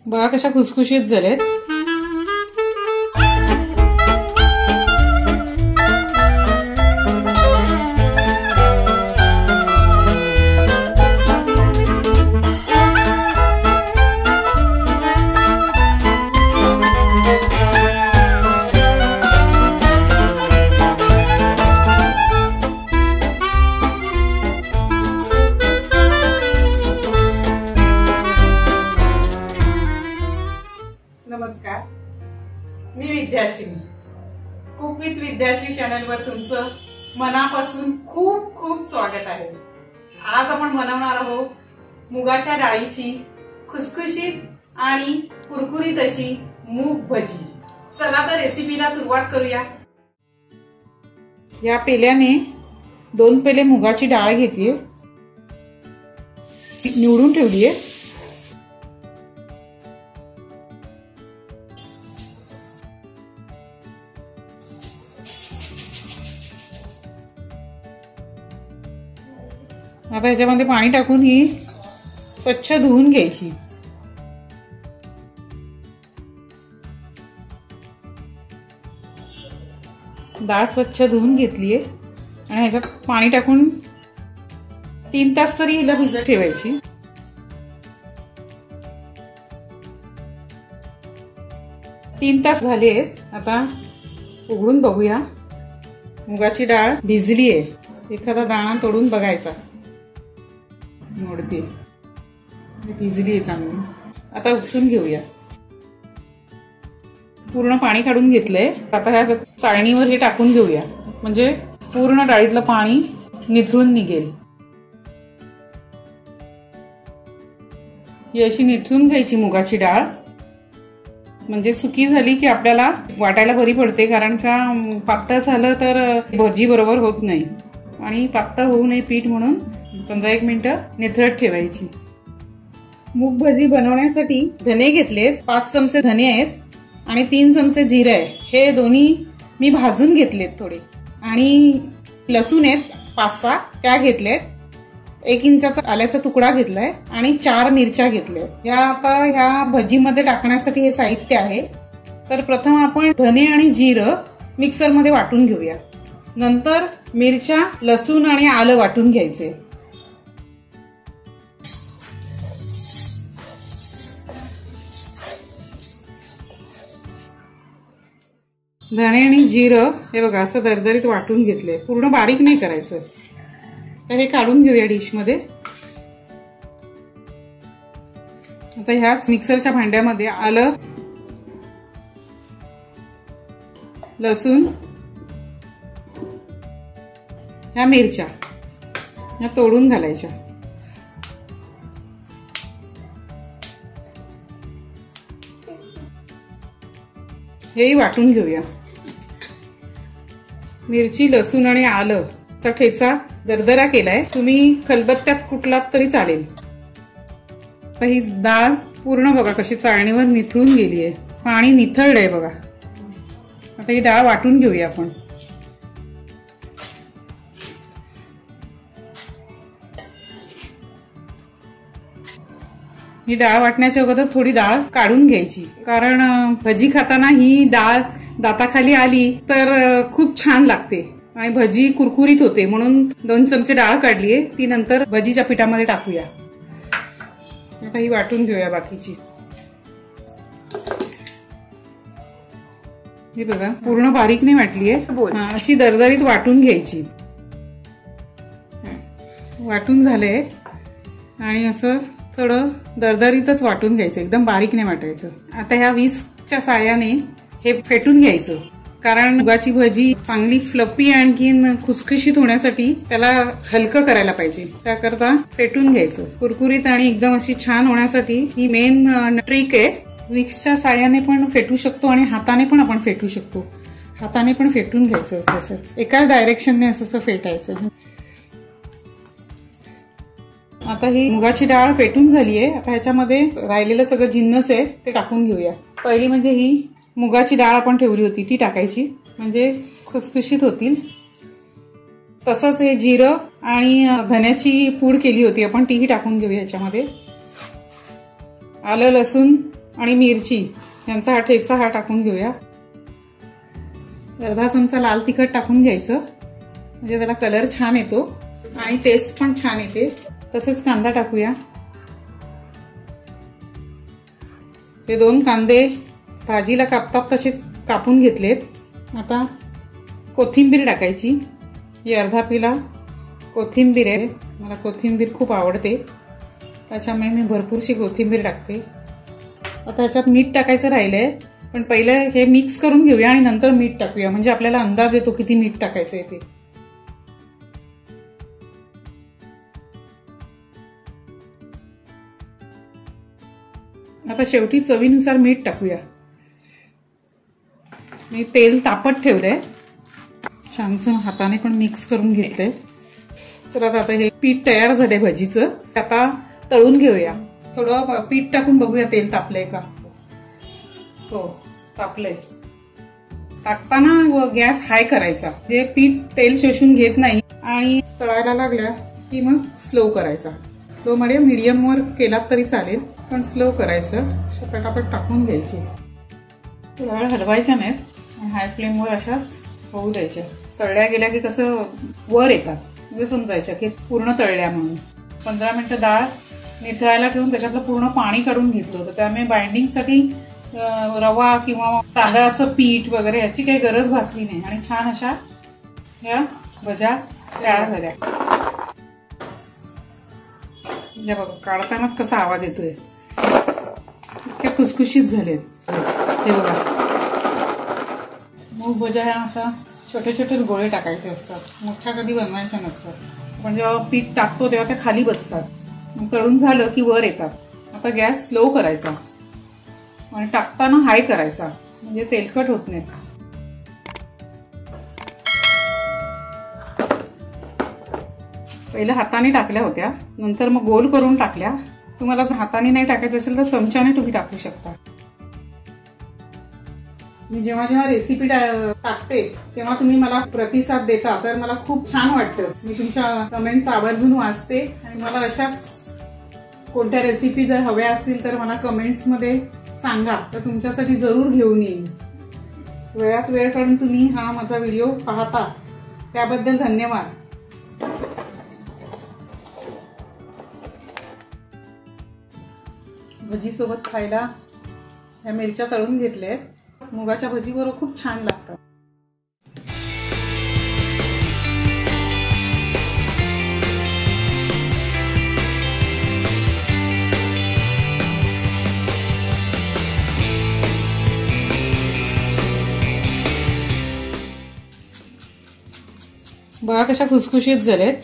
बघा कशा खुसखुशीत झालेत। नमस्कार, मी विद्याश्री। कुक विथ विद्याश्री चॅनलवर तुमचं मनापासून खूप खूप स्वागत आहे। आज आपण बनवणार आहोत मुगाच्या डाळीची खुसखुशीत आणि कुरकुरीत अशी मूग भजी। चला तर रेसिपीला सुरुवात करूया। या पेल्याने 2 पेले मुगाची डाळ घेतलीये, निवडून ठेवलीये। आता ह्याच्यामध्ये पाणी टाकून ही स्वच्छ धुवून घ्यायची। डाळ स्वच्छ धुवून घेतलीये आणि ह्याच्यात पाणी टाकून 3 तास तरी हिला भिजत ठेवायची। तीन तास झाले। आता उघडून बघूया मुगाची डाळ भिजलीये। एखादा दाणा तोडून बघायचा, मोडते भिजलीये चांगली। आता उपसून घेऊया। पूर्ण पाणी काढून घेतलंय। आता ह्या चाळणीवर हे टाकून घेऊया, म्हणजे पूर्ण डाळीतलं पाणी निथळून निघेल। ही अशी निथळून घ्यायची मुगाची डाळ, म्हणजे सुकी झाली की आपल्याला वाटायला बरी पडते। कारण का पातळ झालं तर भजी बरोबर होत नाही, आणि पातळ होऊ नये पीठ म्हणून 15-1 मिनिटं निथळत ठेवायची। मूग भजी बनवण्यासाठी धने घेतलेत, 5 चमचे धने आहेत आणि 3 चमचे जिरे आहे। हे दोन्ही मी भाजून घेतलेत थोडे, आणि लसूण आहेत 5-6 त्या घेतलेत। 1 इंचाचा आल्याचा तुकडा घेतलाय आणि 4 मिरच्या घेतल्या। आता ह्या भजीमध्ये टाकण्यासाठी हे साहित्य आहे। तर प्रथम आपण धने आणि जिरं मिक्सरमध्ये वाटून घेऊया। नंतर मिरच्या, लसूण आणि आलं वाटून घ्यायचे। धने आणि जिरं हे बघा असं दरदरीत वाटून घेतले, पूर्ण बारीक नाही करायचं। तर हे काढून घेऊया डिश मध्ये। आता ह्याच मिक्सरच्या भांड्यामध्ये आलं, लसूण, ह्या मिरच्या ह्या तोडून घालायच्या। हेही वाटून घेऊया। मिरची, लसूण आणि आलं चा ठेचा दरदरा केलाय, तुम्ही खलबत्त्यात कुटलात तरी चालेल। ही डाळ पूर्ण बघा कशी चाळणीवर निथळून गेलीये, पाणी निथळलंय बघा। आता ही डाळ वाटून घेऊया आपण। ही डाळ वाटण्याच्या अगोदर थोडी डाळ काढून घ्यायची, कारण भजी खाताना ही डाळ दाताखाली आली तर खूप छान लागते आणि भजी कुरकुरीत होते। म्हणून 2 चमचे डाळ काढलीये, ती नंतर भजीच्या पिठामध्ये टाकूया। आता ही वाटून घेऊया बाकीची। हे बघा पूर्ण बारीक नाही वाटलीये, अशी दरदरीत वाटून घ्यायची। वाटून झालंय आणि असं थोडं दरदरीतच वाटून घ्यायचं, एकदम बारीक नाही वाटायचं। आता ह्या व्हिस्कच्या साहाय्याने हे फेटून घ्यायचं, कारण मुगाची भजी चांगली फ्लफी आणखीन खुसखुशीत होण्यासाठी त्याला हलकं करायला पाहिजे। त्याकरता फेटून घ्यायचं कुरकुरीत आणि एकदम अशी छान होण्यासाठी ही मेन ट्रिक आहे। व्हिस्कच्या साहाय्याने पण फेटू शकतो आणि हाताने पण आपण फेटू शकतो। हाताने पण फेटून घ्यायचं असं एकाच डायरेक्शनने असं फेटायचं। आता ही मुगाची डाळ फेटून झालीये। आता ह्याच्यामध्ये राहिलेलं सगळं जिन्नस आहे ते टाकून घेऊया। पहिली म्हणजे ही मुगाची डाळ आपण ठेवली होती ती टाकायची, म्हणजे खुसखुशीत होतील। तसंच हे जिरं आणि धन्याची पूड केली होती आपण, तीही टाकून घेऊया ह्याच्यामध्ये। आलं, लसूण आणि मिरची यांचा हा ठेचा हा टाकून घेऊया. अर्धा चमचा लाल तिखट टाकून घ्यायचं म्हणजे त्याला कलर छान येतो आणि टेस्ट पण छान येते. तसेच कांदा टाकूया. हे 2 कांदे भाजीला कापतात तसे कापून घेतलेत. आता कोथिंबीर टाकायची. ही अर्धा पिला कोथिंबीर आहे. मला कोथिंबीर खूप आवडते त्याच्यामुळे मी भरपूरशी कोथिंबीर टाकते. आता ह्याच्यात मीठ टाकायचं राहिलंय पण पहिलं हे मिक्स करून घेऊया आणि नंतर मीठ टाकूया म्हणजे आपल्याला अंदाज येतो किती मीठ टाकायचं आहे ते. आता शेवटी चवीनुसार मीठ टाकूया. मी तेल तापत ठेवलंय. छानसं हाताने पण मिक्स करून घेतलंय. तर आता हे पीठ तयार झालंय भजीचं. आता तळून घेऊया. थोडं पीठ टाकून बघूया तेल तापलंय का. हो तापलंय. टाकताना गॅस हाय करायचा. हे पीठ तेल शोषून घेत नाही आणि तळायला लागल्या की मग स्लो करायचा. स्लो मध्ये मीडियम वर केलात तरी चालेल पण स्लो करायचं. पटापट टाकून घ्यायची. डाळ हलवायच्या नाहीत. हाय फ्लेमवर अशाच होऊ द्यायच्या. तळल्या गेल्या की कसं वर येतात म्हणजे समजायच्या की पूर्ण तळल्या म्हणून. 15 मिनिटं डाळ निथळायला ठेवून त्याच्यातलं पूर्ण पाणी काढून घेतलं होतं. त्यामुळे बाइंडिंगसाठी रवा किंवा तांदळाचं पीठ वगैरे याची काही गरज भासली नाही आणि छान अशा या भज्या तयार झाल्या. म्हणजे बघा काढतानाच कसा आवाज येतोय. इतक्या खुसखुशीत झालेत. हे बघा मूग भज्या ह्या अशा छोटे छोटे गोळे टाकायचे असतात. मोठ्या कधी बनवायच्या नसतात. पण जेव्हा पीठ टाकतो तेव्हा त्या खाली बसतात. तळून झालं की वर येतात. आता गॅस स्लो करायचा आणि टाकताना हाय करायचा म्हणजे तेलकट होत नाहीत. पहिलं हाताने टाकल्या होत्या नंतर मग गोल करून टाकल्या. तुम्हाला जर हाताने नाही टाकायचं असेल तर चमच्याने तुम्ही टाकू शकता. मी जेव्हा जेव्हा रेसिपी टाकते तेव्हा तुम्ही मला प्रतिसाद देता तर मला खूप छान वाटतं. मी तुमच्या कमेंट्स आवर्जून वाचते आणि मला अशाच कोणत्या रेसिपी जर हव्या असतील तर मला कमेंट्समध्ये सांगा तर तुमच्यासाठी जरूर घेऊन येईन. वेळात वेळ काढून तुम्ही हा माझा व्हिडिओ पाहता त्याबद्दल धन्यवाद. भजी सोबत खायला ह्या मिरच्या तळून घेतल्यात. मुगाच्या भजीबरोबर खूप छान लागतात. बघा कशा खुसखुशीत झालेत.